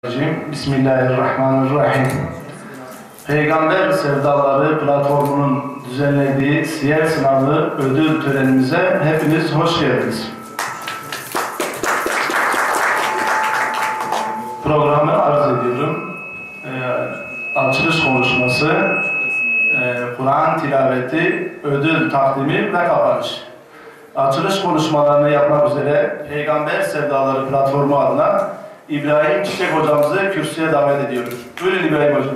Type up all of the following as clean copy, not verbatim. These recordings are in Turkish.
Bismillahirrahmanirrahim. Peygamber Sevdaları platformunun düzenlediği Siyer Sınavı ödül törenimize hepiniz hoş geldiniz. Programı arz ediyorum. Açılış konuşması, Kur'an tilaveti, ödül takdimi ve kapanış. Açılış konuşmalarını yapmak üzere Peygamber Sevdaları platformu adına İbrahim Çiçek hocamızı kürsüye davet ediyoruz. Buyurun İbrahim hocam.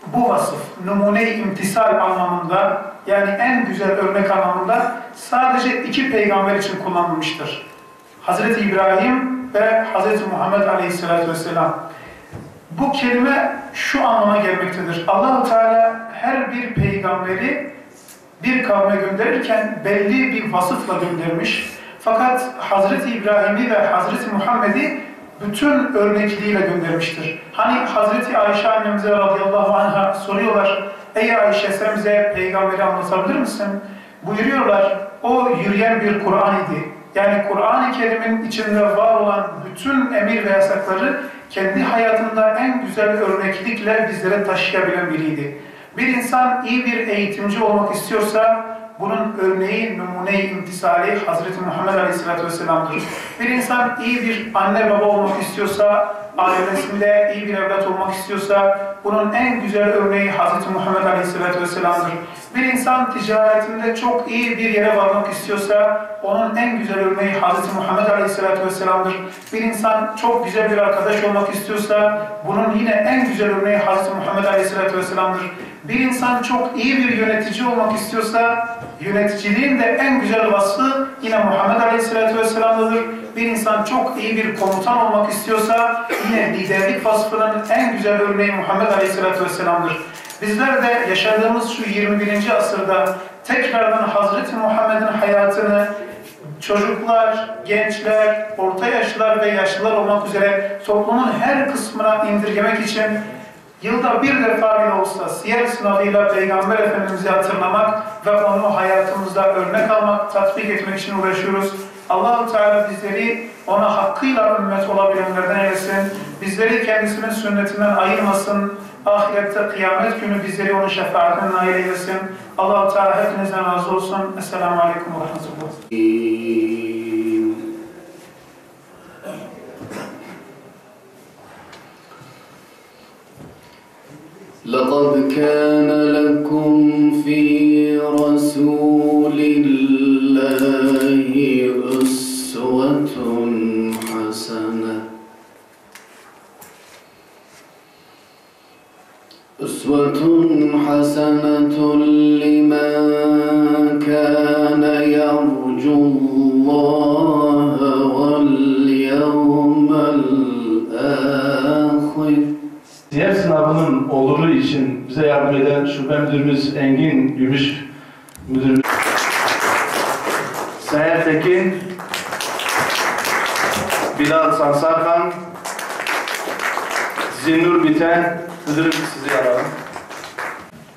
Bu vasıf, numune-i imtisal anlamında, yani en güzel örnek anlamında sadece iki peygamber için kullanılmıştır. Hazreti İbrahim ve Hazreti Muhammed Aleyhisselatü Vesselam. Bu kelime şu anlama gelmektedir. Allah-u Teala her bir peygamberi bir kavme gönderirken belli bir vasıfla göndermiş. Fakat Hazreti İbrahim'i ve Hazreti Muhammed'i bütün örnekliğiyle göndermiştir. Hani Hazreti Ayşe annemize radıyallahu anh'a soruyorlar, ey Ayşe sen bize peygamberi anlatabilir misin? Buyuruyorlar, o yürüyen bir Kur'an idi. Yani Kur'an-ı Kerim'in içinde var olan bütün emir ve yasakları kendi hayatında en güzel örneklikle bizlere taşıyabilen biriydi. Bir insan iyi bir eğitimci olmak istiyorsa, bunun örneği, numune-i imtisali Hazreti Muhammed Aleyhisselatü Vesselam'dır. Bir insan iyi bir anne baba olmak istiyorsa, ailesinde iyi bir evlat olmak istiyorsa, bunun en güzel örneği Hazreti Muhammed Aleyhisselatü Vesselam'dır. Bir insan ticaretinde çok iyi bir yere varmak istiyorsa, onun en güzel örneği Hazreti Muhammed Aleyhisselatü Vesselam'dır. Bir insan çok güzel bir arkadaş olmak istiyorsa, bunun yine en güzel örneği Hazreti Muhammed Aleyhisselatü Vesselam'dır. Bir insan çok iyi bir yönetici olmak istiyorsa, yöneticiliğin de en güzel vasfı yine Muhammed Aleyhisselatü Vesselam'dadır. Bir insan çok iyi bir komutan olmak istiyorsa, yine liderlik vasfının en güzel örneği Muhammed Aleyhisselatü Vesselam'dır. Bizler de yaşadığımız şu 21. asırda tekrardan Hazreti Muhammed'in hayatını çocuklar, gençler, orta yaşlılar ve yaşlılar olmak üzere toplumun her kısmına indirgemek için yılda bir defa bile olsa siyer sınavıyla Peygamber Efendimiz'i hatırlamak ve onu hayatımızda örnek almak, tatbik etmek için uğraşıyoruz. Allah-u Teala bizleri ona hakkıyla ümmet olabilenlerden eylesin. Bizleri kendisinin sünnetinden ayırmasın. Ahirette kıyamet günü bizleri onun şefaatine nail eylesin. Allah-u Teala hepinizden razı olsun. Esselamu Aleyküm ve Rahmetullah. لقد كان لكم في رسول الله أسوة حسنة لمن كان يرجو الله واليوم الآخر. Siyer sınavının oluru için bize yardım eden şube müdürümüz Engin Gümüş müdürümüz, Seher Tekin, Bilal Sansarkan, Zinnur Biten müdürüm, sizi alalım.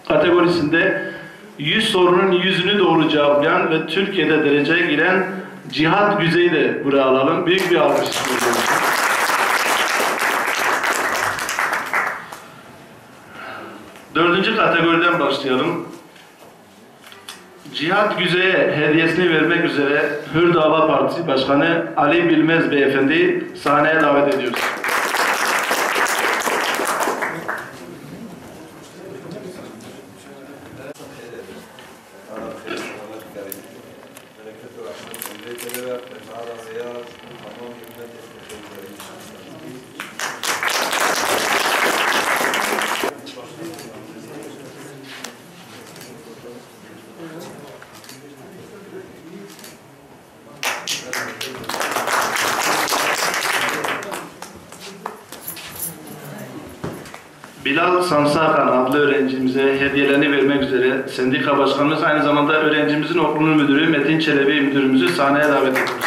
Kategorisinde 100 sorunun 100'ünü doğru cevaplayan ve Türkiye'de dereceye giren Cihat Güzey'i de buraya alalım. Büyük bir alkış istiyoruz. Dördüncü kategoriden başlayalım. Cihat Güzey'e hediyesini vermek üzere Hür Dava Partisi Başkanı Ali Bilmez Beyefendi'yi sahneye davet ediyoruz. Bilal Samsakan adlı öğrencimize hediyelerini vermek üzere sendika başkanımız, aynı zamanda öğrencimizin okulunun müdürü Metin Çelebi müdürümüzü sahneye davet ediyoruz.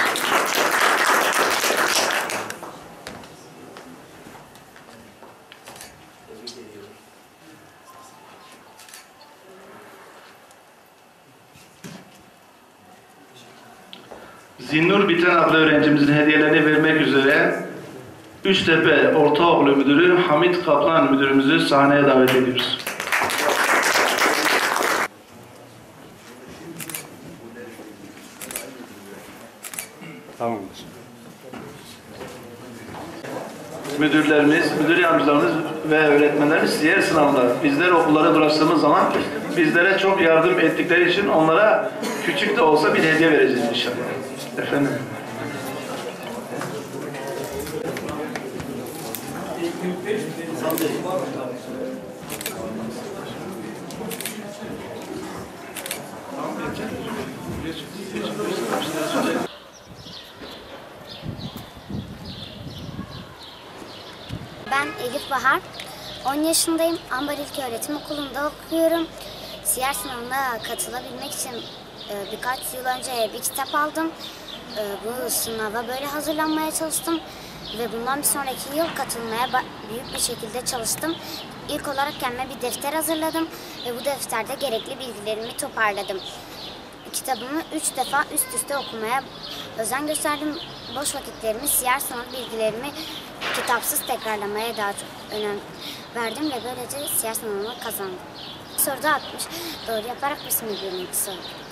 Zinnur Biten adlı öğrencimizin hediyelerini vermek üzere Üçtepe Ortaokulu Müdürü Hamit Kaplan Müdürümüzü sahneye davet ediyoruz. Tamamdır. Müdürlerimiz, müdür yardımcılarımız ve öğretmenlerimiz siyer sınavında. Bizler okullara dolaştığımız zaman bizlere çok yardım ettikleri için onlara küçük de olsa bir hediye vereceğiz inşallah. Efendim. Ben Elif Bahar, 10 yaşındayım. Ambar İlköğretim Okulu'nda okuyorum. Siyer sınavına katılabilmek için birkaç yıl önce bir kitap aldım. Bu sınava böyle hazırlanmaya çalıştım. Ve bundan bir sonraki yıl katılmaya büyük bir şekilde çalıştım. İlk olarak kendime bir defter hazırladım. Ve bu defterde gerekli bilgilerimi toparladım. Kitabımı 3 defa üst üste okumaya özen gösterdim. Boş vakitlerimi, siyer sınav bilgilerimi kitapsız tekrarlamaya daha çok önem verdim ve böylece siyer sınavını kazandım. Soruda 60 doğru yaparak bir simge sordu.